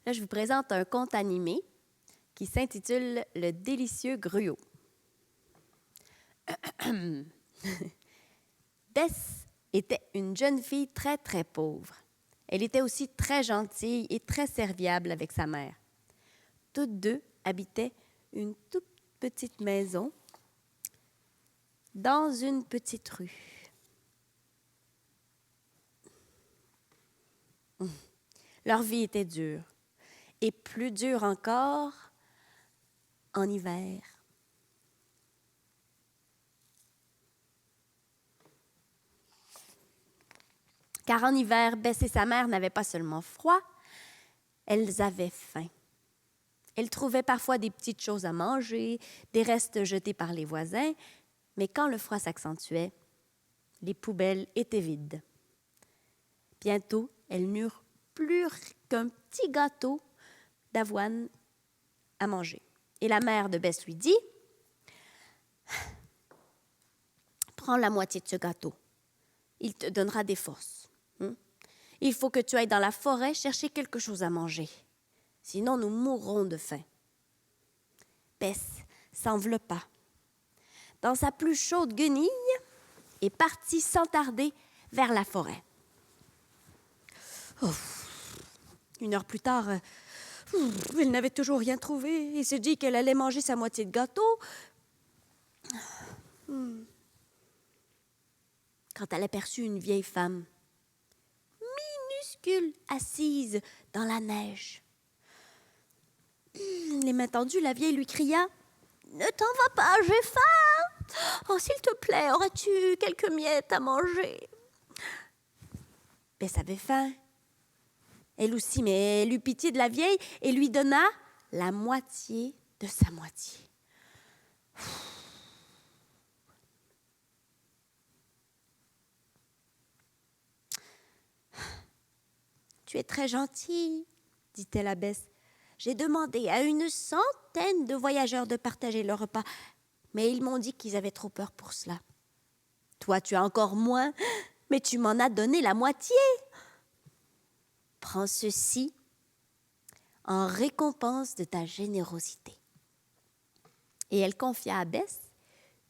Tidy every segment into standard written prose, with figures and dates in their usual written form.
Là, je vous présente un conte animé qui s'intitule « Le délicieux gruau ». Bess était une jeune fille très, très pauvre. Elle était aussi très gentille et très serviable avec sa mère. Toutes deux habitaient une toute petite maison dans une petite rue. Leur vie était dure, et plus dure encore en hiver. Car en hiver, Bess et sa mère n'avaient pas seulement froid, elles avaient faim. Elles trouvaient parfois des petites choses à manger, des restes jetés par les voisins, mais quand le froid s'accentuait, les poubelles étaient vides. Bientôt, elles n'eurent plus qu'un petit gâteau d'avoine à manger. Et la mère de Bess lui dit « Prends la moitié de ce gâteau. Il te donnera des forces. Il faut que tu ailles dans la forêt chercher quelque chose à manger. Sinon, nous mourrons de faim. » Bess s'enveloppa dans sa plus chaude guenille et partit sans tarder vers la forêt. Une heure plus tard, elle n'avait toujours rien trouvé et se dit qu'elle allait manger sa moitié de gâteau. Quand elle aperçut une vieille femme, minuscule, assise dans la neige. Les mains tendues, la vieille lui cria « Ne t'en va pas, j'ai faim! Oh, s'il te plaît, aurais-tu quelques miettes à manger? » Bess avait faim. Elle aussi, mais elle eut pitié de la vieille et lui donna la moitié de sa moitié. « Tu es très gentille, dit-elle à Bess. J'ai demandé à une centaine de voyageurs de partager leur repas, mais ils m'ont dit qu'ils avaient trop peur pour cela. Toi, tu as encore moins, mais tu m'en as donné la moitié. Prends ceci en récompense de ta générosité. » Et elle confia à Bess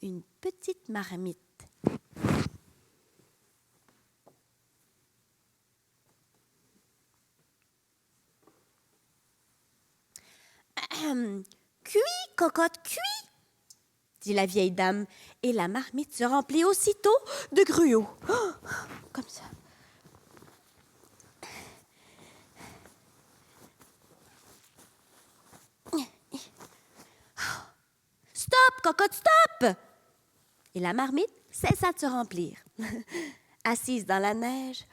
une petite marmite. « Cuit, cocotte, cuit !» dit la vieille dame, et la marmite se remplit aussitôt de gruau. Oh, comme ça. Stop, cocotte, stop! Et la marmite cessa de se remplir. Assise dans la neige,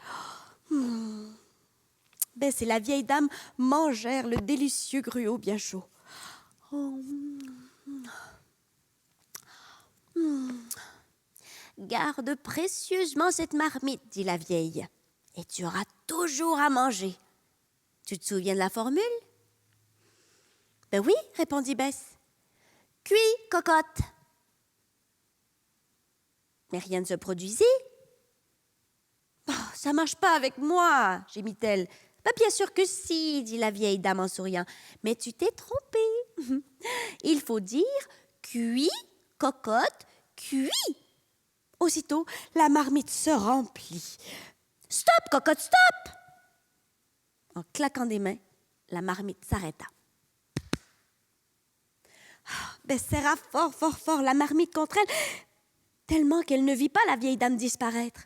Bess et la vieille dame mangèrent le délicieux gruau bien chaud. Garde précieusement cette marmite, dit la vieille, et tu auras toujours à manger. Tu te souviens de la formule? Ben oui, répondit Bess. Cuit, cocotte. Mais rien ne se produisit. Oh, ça marche pas avec moi, gémit-elle. Ben bien sûr que si, dit la vieille dame en souriant. Mais tu t'es trompée. Il faut dire cuit, cocotte, cuit. Aussitôt, la marmite se remplit. Stop, cocotte, stop! En claquant des mains, la marmite s'arrêta. Bess serra fort, fort, fort la marmite contre elle, tellement qu'elle ne vit pas la vieille dame disparaître.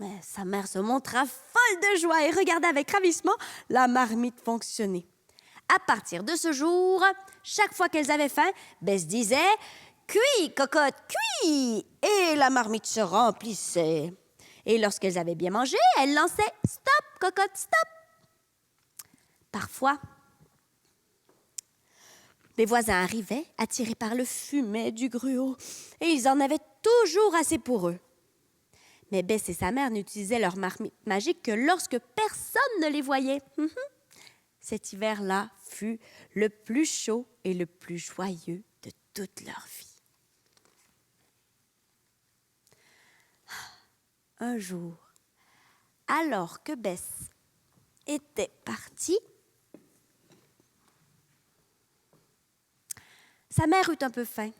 Mais sa mère se montra folle de joie et regarda avec ravissement la marmite fonctionner. À partir de ce jour, chaque fois qu'elles avaient faim, Bess disait « Cuit, cocotte, cuit !» Et la marmite se remplissait. Et lorsqu'elles avaient bien mangé, elle lançait « Stop, cocotte, stop !» Parfois, les voisins arrivaient, attirés par le fumet du gruau, et ils en avaient toujours assez pour eux. Mais Bess et sa mère n'utilisaient leur marmite magique que lorsque personne ne les voyait. Cet hiver-là fut le plus chaud et le plus joyeux de toute leur vie. Un jour, alors que Bess était partie, Sa mère eut un peu faim.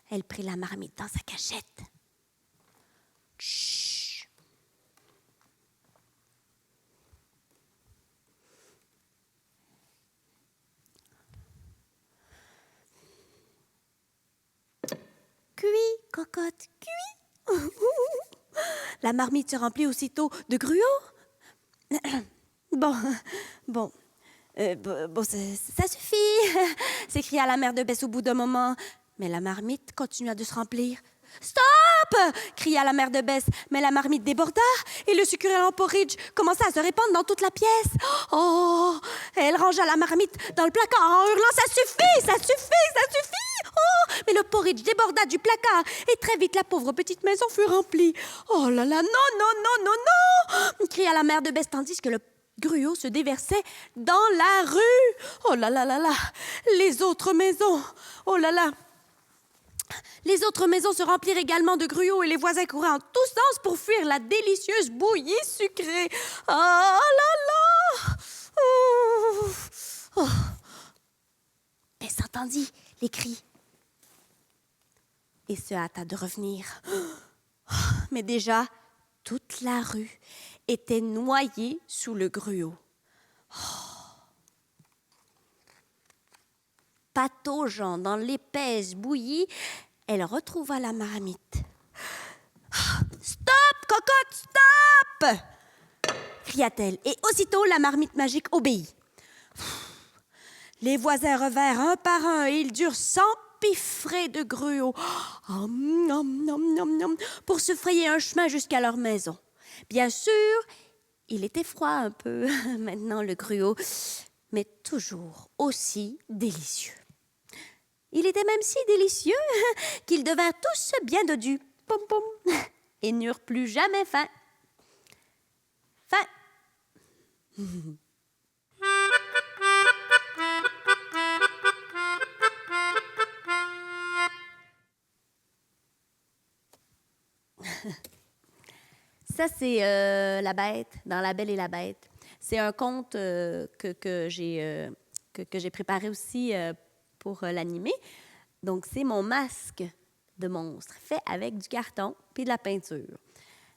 Elle prit la marmite dans sa cachette. Chut! Cuit, cocotte, cuit! La marmite se remplit aussitôt de gruau. Bon, ça suffit, s'écria la mère de Bess au bout d'un moment. Mais la marmite continua de se remplir. Stop! Cria la mère de Bess, mais la marmite déborda et le succulent porridge commença à se répandre dans toute la pièce. Oh! Elle rangea la marmite dans le placard en hurlant « Ça suffit! Ça suffit! Ça suffit! » Oh! Mais le porridge déborda du placard et très vite la pauvre petite maison fut remplie. Oh là là, non, non, non, non, non! Cria la mère de Bess tandis que le gruau se déversait dans la rue. Oh là là là là! Les autres maisons! Oh là là! Les autres maisons se remplirent également de gruau et les voisins couraient en tous sens pour fuir la délicieuse bouillie sucrée. Oh là là! Oh. Elle s'entendit les cris et se hâta de revenir. Mais déjà, toute la rue était noyée sous le gruau. Pataugeant dans l'épaisse bouillie, elle retrouva la marmite. « Stop, cocotte, stop !» cria-t-elle, et aussitôt la marmite magique obéit. Les voisins revinrent un par un et ils durent s'empiffrer de gruau pour se frayer un chemin jusqu'à leur maison. Bien sûr, il était froid un peu maintenant le gruau, mais toujours aussi délicieux. Il était même si délicieux qu'ils devinrent tous bien dodus, pom pom, et n'eurent plus jamais faim. Fin. Ça, c'est La Bête, dans La Belle et la Bête. C'est un conte que j'ai préparé aussi pour l'animer. Donc, c'est mon masque de monstre fait avec du carton puis de la peinture.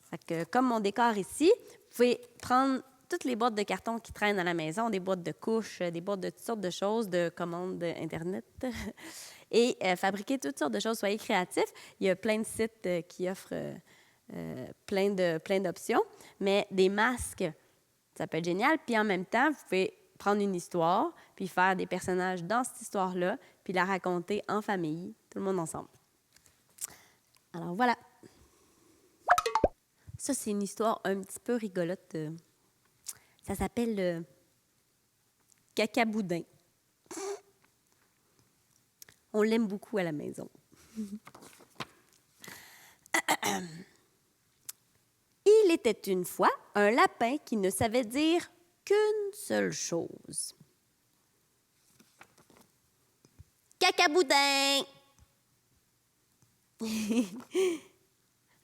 Fait que, comme mon décor ici, vous pouvez prendre toutes les boîtes de carton qui traînent à la maison, des boîtes de couches, des boîtes de toutes sortes de choses, de commandes Internet, et fabriquer toutes sortes de choses. Soyez créatifs. Il y a plein de sites qui offrent plein d'options, mais des masques, ça peut être génial. Puis en même temps, vous pouvez prendre une histoire, puis faire des personnages dans cette histoire-là, puis la raconter en famille, tout le monde ensemble. Alors voilà. Ça, c'est une histoire un petit peu rigolote. Ça s'appelle Cacaboudin. On l'aime beaucoup à la maison. Il était une fois un lapin qui ne savait dire qu'une seule chose. Cacaboudin!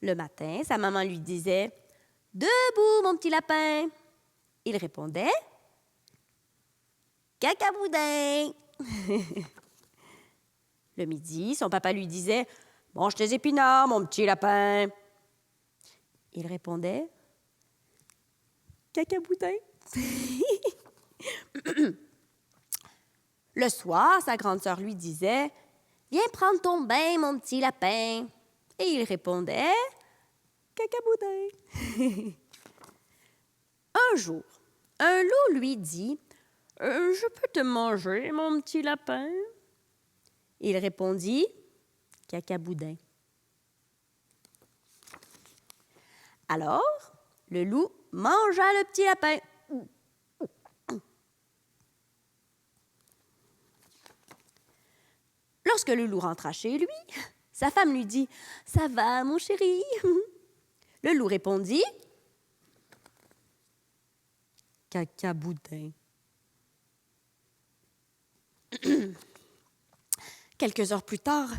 Le matin, sa maman lui disait « Debout, mon petit lapin! » Il répondait « Cacaboudin! » Le midi, son papa lui disait « Mange tes épinards, mon petit lapin! » Il répondait « Cacaboudin! » Le soir, sa grande sœur lui disait « Viens prendre ton bain, mon petit lapin! » Et il répondait « Cacaboudin! » Un jour, un loup lui dit « Je peux te manger, mon petit lapin? » Il répondit « Cacaboudin. » Alors, le loup mangea le petit lapin. Lorsque le loup rentra chez lui, sa femme lui dit « Ça va, mon chéri? » Le loup répondit « Cacaboudin. » Quelques heures plus tard,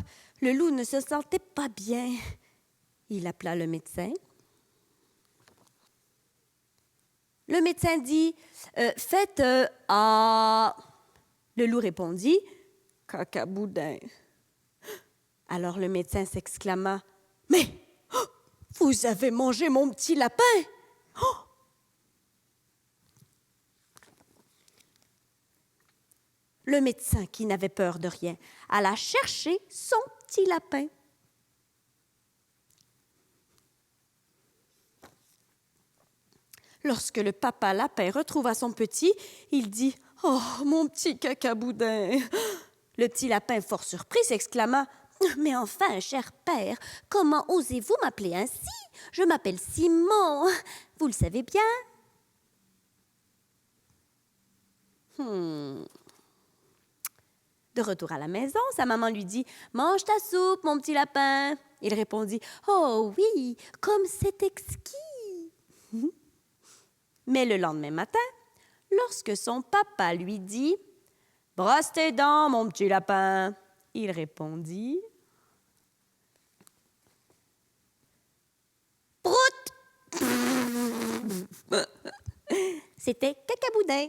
le loup ne se sentait pas bien. Il appela le médecin. Le médecin dit « Faites A. » Le loup répondit « Cacaboudin. Alors le médecin s'exclama, « Mais vous avez mangé mon petit lapin! » Le médecin, qui n'avait peur de rien, alla chercher son petit lapin. Lorsque le papa lapin retrouva son petit, il dit « Oh, mon petit cacaboudin !» Le petit lapin, fort surpris, s'exclama « Mais enfin, cher père, comment osez-vous m'appeler ainsi? Je m'appelle Simon, vous le savez bien. » De retour à la maison, sa maman lui dit « Mange ta soupe, mon petit lapin. » Il répondit « Oh oui, comme c'est exquis. » Mais le lendemain matin, lorsque son papa lui dit « Brosse tes dents, mon petit lapin. » il répondit « Prout! » C'était Cacaboudin.